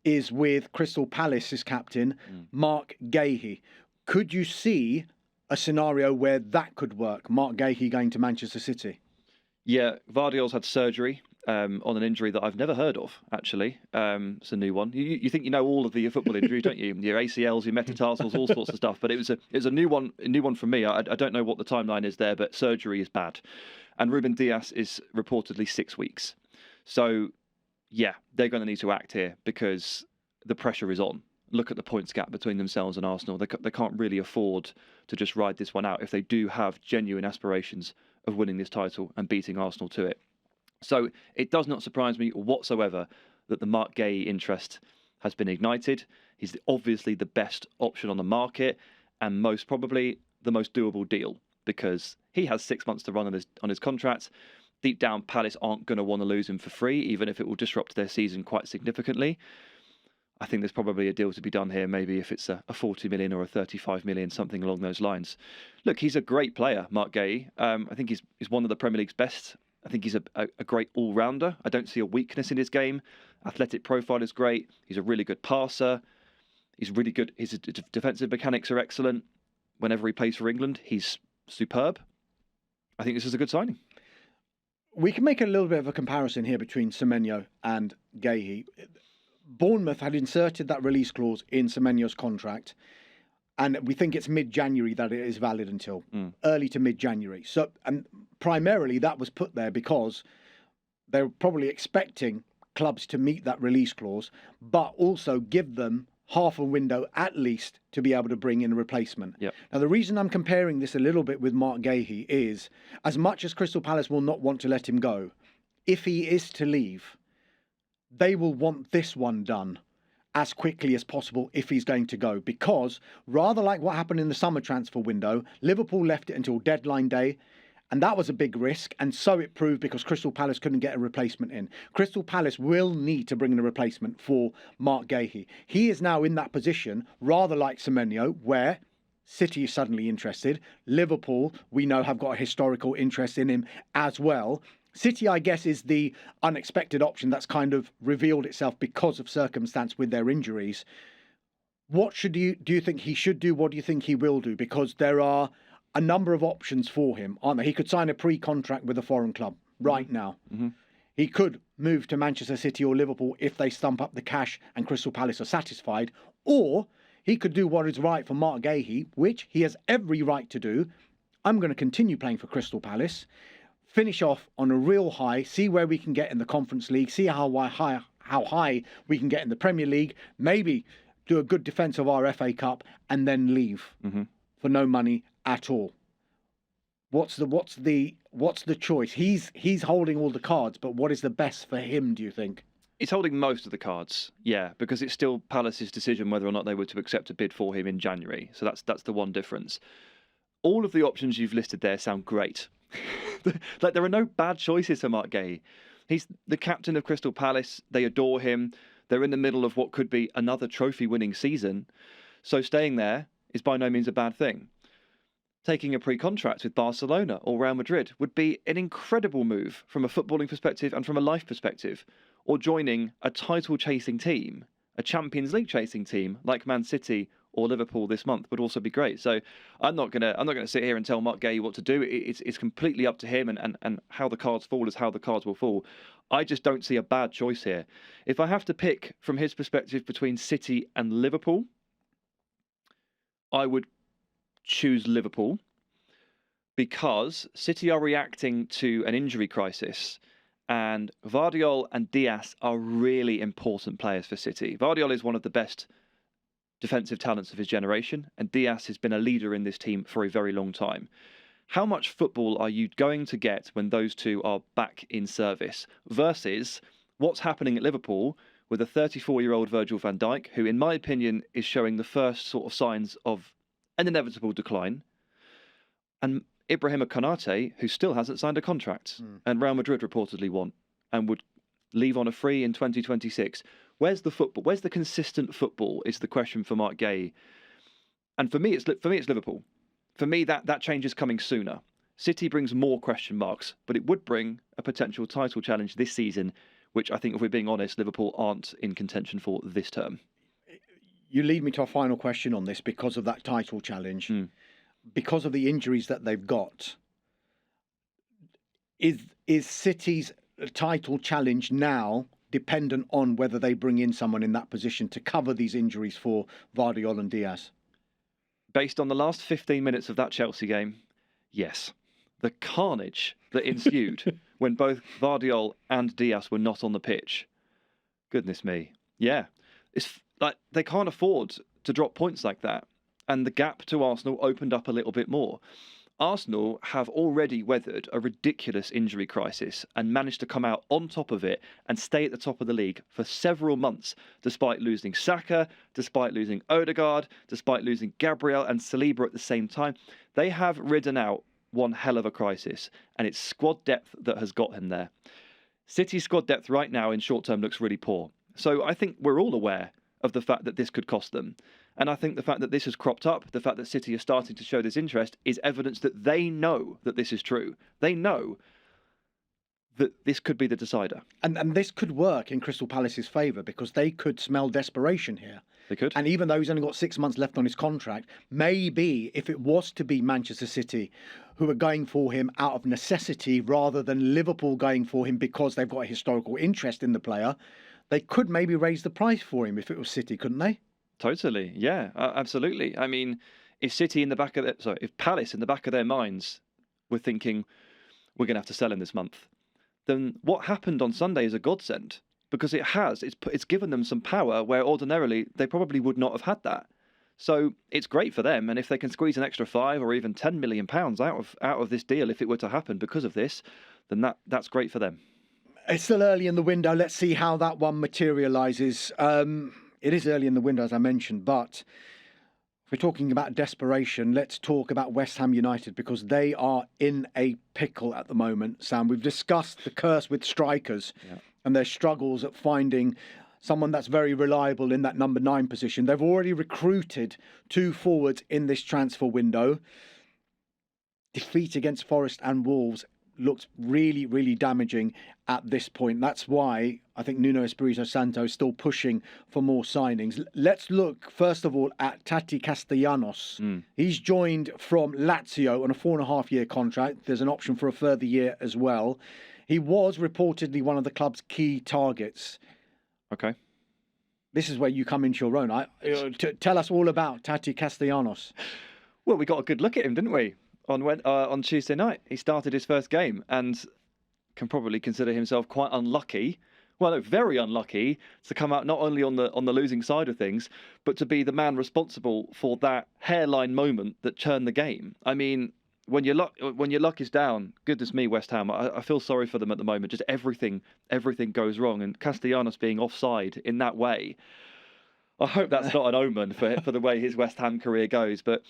is with Crystal Palace's captain, Marc Guehi. Could you see a scenario where that could work? Marc Guehi going to Manchester City? Yeah, Vardiol's had surgery on an injury that I've never heard of, actually. It's a new one. You think you know all of your football injuries, don't you? Your ACLs, your metatarsals, all sorts of stuff. But it was a new one for me. I don't know what the timeline is there, but surgery is bad. And Ruben Dias is reportedly 6 weeks. So, yeah, they're going to need to act here because the pressure is on. Look at the points gap between themselves and Arsenal. They can't really afford to just ride this one out if they do have genuine aspirations of winning this title and beating Arsenal to it. So it does not surprise me whatsoever that the Marc Guehi interest has been ignited. He's obviously the best option on the market and most probably the most doable deal because he has 6 months to run on his contract. Deep down, Palace aren't going to want to lose him for free, even if it will disrupt their season quite significantly. I think there's probably a deal to be done here, maybe if it's a 40 million or a 35 million, something along those lines. Look, he's a great player, Marc Guehi. I think he's one of the Premier League's best. I think he's a great all-rounder. I don't see a weakness in his game. Athletic profile is great. He's a really good passer. He's really good. His defensive mechanics are excellent. Whenever he plays for England, he's superb. I think this is a good signing. We can make a little bit of a comparison here between Semenyo and Guehi. Bournemouth had inserted that release clause in Semenyo's contract, and we think it's mid-January that it is valid until early to mid-January. So, and primarily that was put there because they were probably expecting clubs to meet that release clause, but also give them half a window at least to be able to bring in a replacement. Yep. Now, the reason I'm comparing this a little bit with Marc Guehi is, as much as Crystal Palace will not want to let him go, if he is to leave, they will want this one done as quickly as possible if he's going to go. Because rather like what happened in the summer transfer window, Liverpool left it until deadline day, and that was a big risk, and so it proved because Crystal Palace couldn't get a replacement in. Crystal Palace will need to bring in a replacement for Marc Guehi. He is now in that position, rather like Semenyo, where City is suddenly interested. Liverpool, we know, have got a historical interest in him as well. City, I guess, is the unexpected option that's kind of revealed itself because of circumstance with their injuries. What do you think he should do? What do you think he will do? Because there are a number of options for him, aren't there? He could sign a pre-contract with a foreign club right now. Mm-hmm. He could move to Manchester City or Liverpool if they stump up the cash and Crystal Palace are satisfied. Or he could do what is right for Marc Guehi, which he has every right to do. I'm going to continue playing for Crystal Palace, finish off on a real high, see where we can get in the Conference League, see how high we can get in the Premier League, maybe do a good defence of our FA Cup, and then leave for no money at all. What's the choice? He's holding all the cards, but what is the best for him, do you think? He's holding most of the cards, yeah, because it's still Palace's decision whether or not they were to accept a bid for him in January. So that's the one difference. All of the options you've listed there sound great. Like, there are no bad choices for Marc Guehi. He's the captain of Crystal Palace. They adore him. They're in the middle of what could be another trophy-winning season. So staying there is by no means a bad thing. Taking a pre-contract with Barcelona or Real Madrid would be an incredible move from a footballing perspective and from a life perspective. Or joining a title-chasing team, a Champions League chasing team like Man City or Liverpool this month would also be great. So I'm not gonna sit here and tell Marc Guehi what to do. It's completely up to him, and how the cards fall is how the cards will fall. I just don't see a bad choice here. If I have to pick from his perspective between City and Liverpool, I would choose Liverpool, because City are reacting to an injury crisis, and Guardiola and Diaz are really important players for City. Guardiola is one of the best defensive talents of his generation, and Diaz has been a leader in this team for a very long time. How much football are you going to get when those two are back in service versus what's happening at Liverpool with a 34-year-old Virgil van Dijk, who in my opinion is showing the first sort of signs of an inevitable decline, and Ibrahima Konate, who still hasn't signed a contract, and Real Madrid reportedly want and would leave on a free in 2026. Where's the football? Where's the consistent football? Is the question for Marc Guehi. And for me, it's Liverpool. For me, that change is coming sooner. City brings more question marks, but it would bring a potential title challenge this season, which I think, if we're being honest, Liverpool aren't in contention for this term. You lead me to a final question on this because of that title challenge. Because of the injuries that they've got, is City's title challenge now dependent on whether they bring in someone in that position to cover these injuries for Guardiola and Diaz? Based on the last 15 minutes of that Chelsea game, yes. The carnage that ensued when both Guardiola and Diaz were not on the pitch. Goodness me. Yeah. It's like they can't afford to drop points like that. And the gap to Arsenal opened up a little bit more. Arsenal have already weathered a ridiculous injury crisis and managed to come out on top of it and stay at the top of the league for several months, despite losing Saka, despite losing Odegaard, despite losing Gabriel and Saliba at the same time. They have ridden out one hell of a crisis, and it's squad depth that has got him there. City's squad depth right now in short term looks really poor. So I think we're all aware of the fact that this could cost them. And I think the fact that this has cropped up, the fact that City are starting to show this interest, is evidence that they know that this is true. They know that this could be the decider. And this could work in Crystal Palace's favour, because they could smell desperation here. They could. And even though he's only got 6 months left on his contract, maybe if it was to be Manchester City who are going for him out of necessity rather than Liverpool going for him because they've got a historical interest in the player, they could maybe raise the price for him if it was City, couldn't they? Totally, yeah, absolutely. I mean, if Palace in the back of their minds were thinking, we're going to have to sell him this month, then what happened on Sunday is a godsend, because it's given them some power where ordinarily they probably would not have had that. So it's great for them, and if they can squeeze an extra £5 or even £10 million out of this deal, if it were to happen because of this, then that's great for them. It's still early in the window. Let's see how that one materialises. It is early in the window, as I mentioned, but if we're talking about desperation, let's talk about West Ham United, because they are in a pickle at the moment, Sam. We've discussed the curse with strikers and their struggles at finding someone that's very reliable in that number 9 position. They've already recruited 2 forwards in this transfer window. Defeat against Forest and Wolves looks really, really damaging at this point. That's why I think Nuno Espirito Santo is still pushing for more signings. Let's look, first of all, at Tati Castellanos. He's joined from Lazio on a 4.5-year contract. There's an option for a further year as well. He was reportedly one of the club's key targets. Okay. This is where you come into your own. Tell us all about Tati Castellanos. Well, we got a good look at him, didn't we? On Tuesday night, he started his first game and can probably consider himself quite unlucky. Well, no, very unlucky to come out not only on the losing side of things, but to be the man responsible for that hairline moment that turned the game. I mean, when your luck is down, goodness me, West Ham, I feel sorry for them at the moment. Just everything goes wrong, and Castellanos being offside in that way, I hope that's not an omen for the way his West Ham career goes. But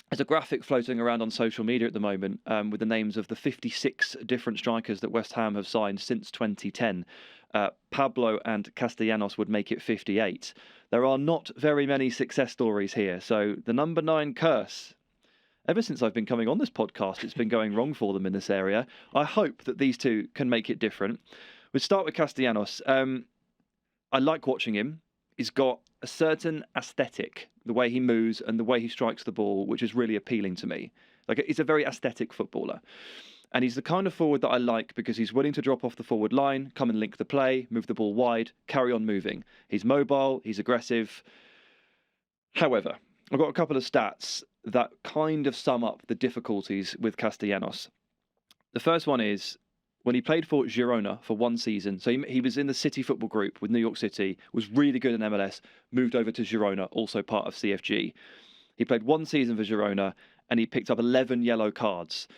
there's a graphic floating around on social media at the moment with the names of the 56 different strikers that West Ham have signed since 2010. Pablo and Castellanos would make it 58. There are not very many success stories here. So the number 9 curse, ever since I've been coming on this podcast, it's been going wrong for them in this area. I hope that these two can make it different. We'll start with Castellanos. I like watching him. He's got a certain aesthetic, the way he moves and the way he strikes the ball, which is really appealing to me. Like, he's a very aesthetic footballer. And he's the kind of forward that I like because he's willing to drop off the forward line, come and link the play, move the ball wide, carry on moving. He's mobile, he's aggressive. However, I've got a couple of stats that kind of sum up the difficulties with Castellanos. The first one is, when he played for Girona for one season, so he was in the City football group with New York City, was really good in MLS, moved over to Girona, also part of CFG. He played one season for Girona and he picked up 11 yellow cards.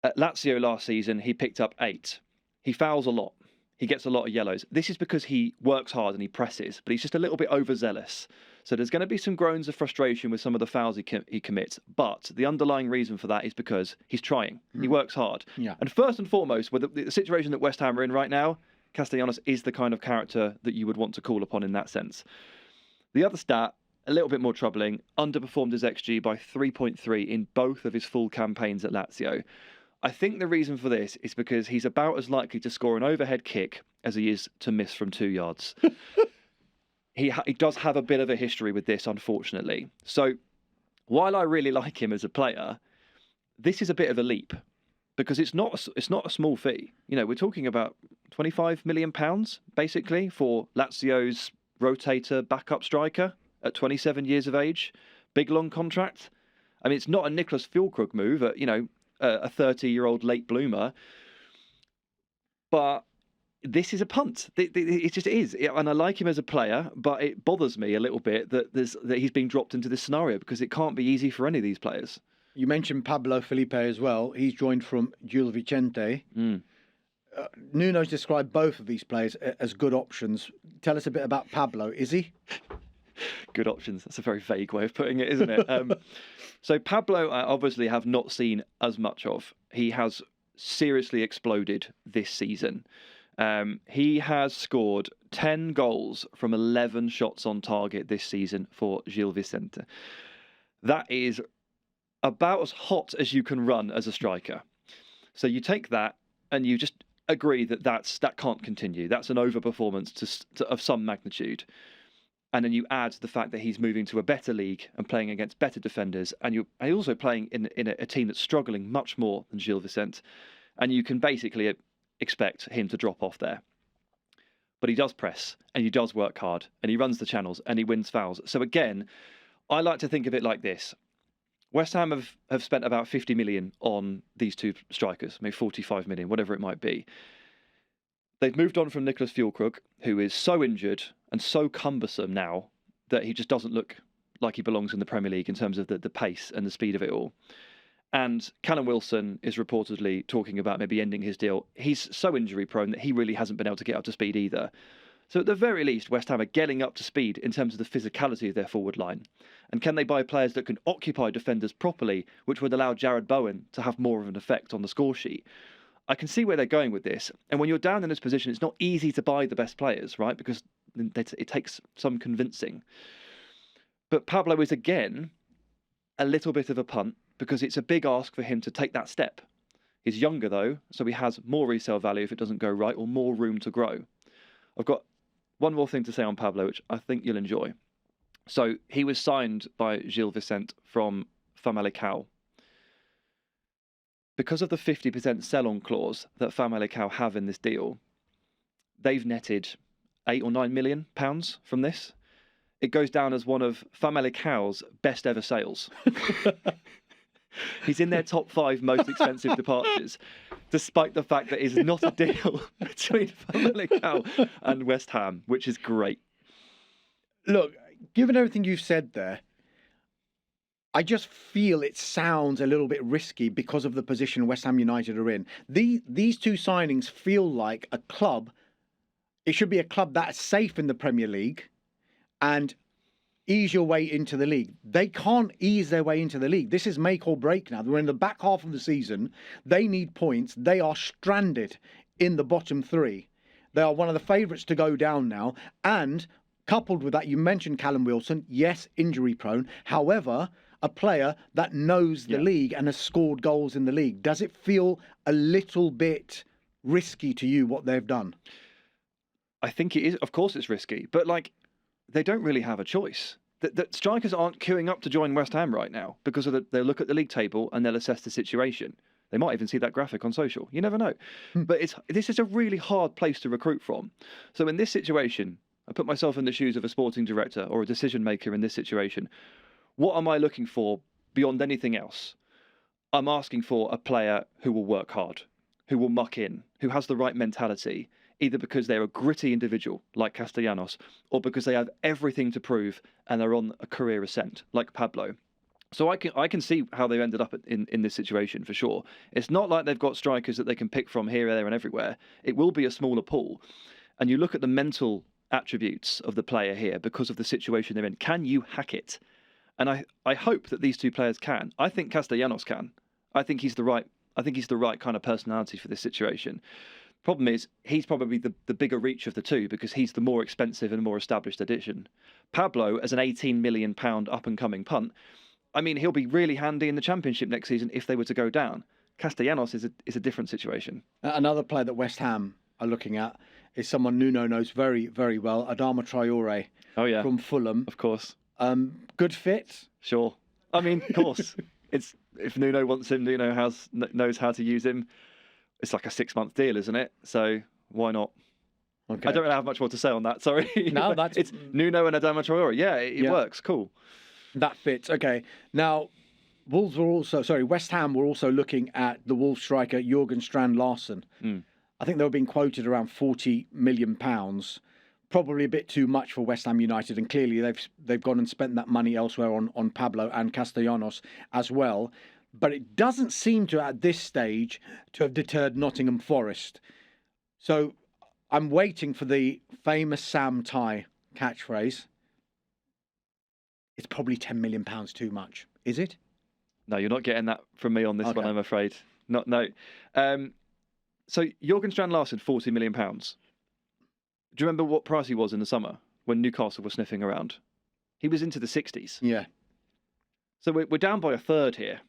At Lazio last season, he picked up 8. He fouls a lot. He gets a lot of yellows. This is because he works hard and he presses, but he's just a little bit overzealous. So there's going to be some groans of frustration with some of the fouls he commits. But the underlying reason for that is because he's trying. He works hard. Yeah. And first and foremost, with the situation that West Ham are in right now, Castellanos is the kind of character that you would want to call upon in that sense. The other stat, a little bit more troubling, underperformed his XG by 3.3 in both of his full campaigns at Lazio. I think the reason for this is because he's about as likely to score an overhead kick as he is to miss from 2 yards. He does have a bit of a history with this, unfortunately. So while I really like him as a player, this is a bit of a leap because it's not a small fee. You know, we're talking about £25 million basically for Lazio's rotator backup striker at 27 years of age. Big long contract. I mean, it's not a Nicholas Füllkrug move at, a 30-year-old late bloomer, but this is a punt. It just is, and I like him as a player, but it bothers me a little bit that he's being dropped into this scenario because it can't be easy for any of these players. You mentioned Pablo Felipe as well. He's joined from Gil Vicente. Nuno's described both of these players as good options. Tell us a bit about Pablo. Is he? Good options. That's a very vague way of putting it, isn't it? So Pablo, I obviously have not seen as much of. He has seriously exploded this season. He has scored 10 goals from 11 shots on target this season for Gil Vicente. That is about as hot as you can run as a striker. So you take that and you just agree that can't continue. That's an overperformance of some magnitude. And then you add the fact that he's moving to a better league and playing against better defenders, and you're also playing in a team that's struggling much more than Gil Vicente, and you can basically expect him to drop off there. But he does press, and he does work hard, and he runs the channels, and he wins fouls. So again, I like to think of it like this. West Ham have spent about 50 million on these two strikers, maybe 45 million, whatever it might be. They've moved on from Nicholas Füllkrug, who is so injured and so cumbersome now that he just doesn't look like he belongs in the Premier League in terms of the pace and the speed of it all. And Callum Wilson is reportedly talking about maybe ending his deal. He's so injury prone that he really hasn't been able to get up to speed either. So at the very least, West Ham are getting up to speed in terms of the physicality of their forward line. And can they buy players that can occupy defenders properly, which would allow Jared Bowen to have more of an effect on the score sheet? I can see where they're going with this. And when you're down in this position, it's not easy to buy the best players, right? Because it takes some convincing. But Pablo is, again, a little bit of a punt because it's a big ask for him to take that step. He's younger though, so he has more resale value if it doesn't go right, or more room to grow. I've got one more thing to say on Pablo, which I think you'll enjoy. So he was signed by Gilles Vicente from Famalicão. Because of the 50% sell-on clause that Famalicão have in this deal, they've netted £8 or £9 million from this. It goes down as one of Famalicão's best ever sales. He's in their top 5 most expensive departures, despite the fact that it's not a deal between Famalicão and West Ham, which is great. Look, given everything you've said there, I just feel it sounds a little bit risky because of the position West Ham United are in. These two signings feel like a club. It should be a club that's safe in the Premier League and ease your way into the league. They can't ease their way into the league. This is make or break now. We're in the back half of the season. They need points. They are stranded in the bottom 3. They are one of the favourites to go down now. And coupled with that, you mentioned Callum Wilson. Yes, injury prone. However, a player that knows the league and has scored goals in the league. Does it feel a little bit risky to you what they've done? I think it is. Of course it's risky. But they don't really have a choice. The strikers aren't queuing up to join West Ham right now because they'll look at the league table and they'll assess the situation. They might even see that graphic on social. You never know. But this is a really hard place to recruit from. So in this situation, I put myself in the shoes of a sporting director or a decision maker in this situation. What am I looking for beyond anything else? I'm asking for a player who will work hard, who will muck in, who has the right mentality, either because they're a gritty individual like Castellanos or because they have everything to prove and they're on a career ascent like Pablo. So I can see how they ended up in this situation for sure. It's not like they've got strikers that they can pick from here, there and everywhere. It will be a smaller pool. And you look at the mental attributes of the player here because of the situation they're in. Can you hack it? And I hope that these two players can. I think Castellanos can. I think he's the right kind of personality for this situation. Problem is, he's probably the bigger reach of the two because he's the more expensive and more established addition. Pablo, as an £18 million up-and-coming punt, I mean, he'll be really handy in the Championship next season if they were to go down. Castellanos is a different situation. Another player that West Ham are looking at is someone Nuno knows very, very well, Adama Traore from Fulham. Of course. Good fit? Sure. I mean, of course. If Nuno wants him, Nuno knows how to use him. It's like a 6-month deal, isn't it? So why not? Okay. I don't really have much more to say on that. Sorry. No, it's Nuno and Adama Traore. Yeah, it works. Cool. That fits. Okay. Now, West Ham were also looking at the Wolves striker Jurgen Strand Larsen. I think they were being quoted around £40 million. Probably a bit too much for West Ham United, and clearly they've gone and spent that money elsewhere on Pablo and Castellanos as well. But it doesn't seem to, at this stage, to have deterred Nottingham Forest. So I'm waiting for the famous Sam Tighe catchphrase. It's probably £10 million too much. Is it? No, you're not getting that from me on this one, I'm afraid. No. So Jurgen Strand Larsen, £40 million. Do you remember what price he was in the summer when Newcastle were sniffing around? He was into the 60s. Yeah. So we're down by a third here.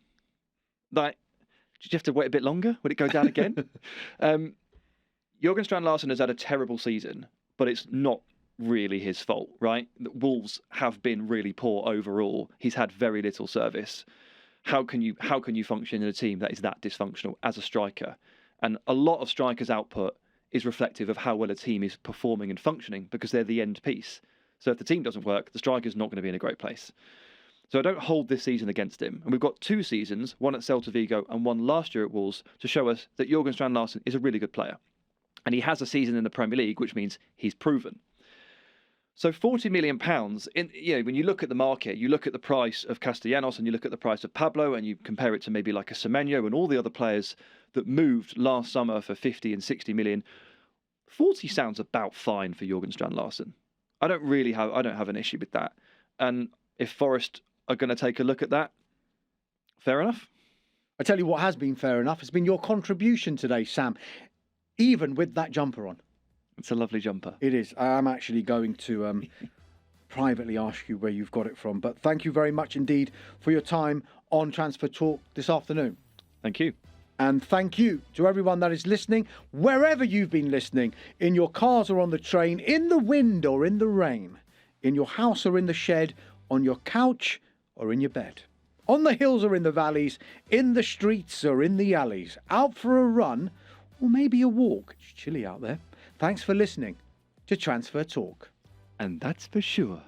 Did you have to wait a bit longer? Would it go down again? Jurgen Strand Larsen has had a terrible season, but it's not really his fault, right? The Wolves have been really poor overall. He's had very little service. How can you function in a team that is that dysfunctional as a striker? And a lot of strikers' output is reflective of how well a team is performing and functioning because they're the end piece. So if the team doesn't work, the striker's not going to be in a great place. So I don't hold this season against him. And we've got 2 seasons, one at Celta Vigo and one last year at Wolves, to show us that Jurgen Strand Larsen is a really good player. And he has a season in the Premier League, which means he's proven. So £40 million, when you look at the market, you look at the price of Castellanos and you look at the price of Pablo and you compare it to maybe like a Semenyo and all the other players that moved last summer for 50 and 60 million, 40 sounds about fine for Jurgen Strand Larsen. I don't have an issue with that. And if Forest are going to take a look at that, fair enough. I tell you what has been fair enough. It's been your contribution today, Sam, even with that jumper on. It's a lovely jumper. It is. I'm actually going to privately ask you where you've got it from. But thank you very much indeed for your time on Transfer Talk this afternoon. Thank you. And thank you to everyone that is listening, wherever you've been listening, in your cars or on the train, in the wind or in the rain, in your house or in the shed, on your couch or in your bed, on the hills or in the valleys, in the streets or in the alleys, out for a run or maybe a walk. It's chilly out there. Thanks for listening to Transfer Talk. And that's for sure.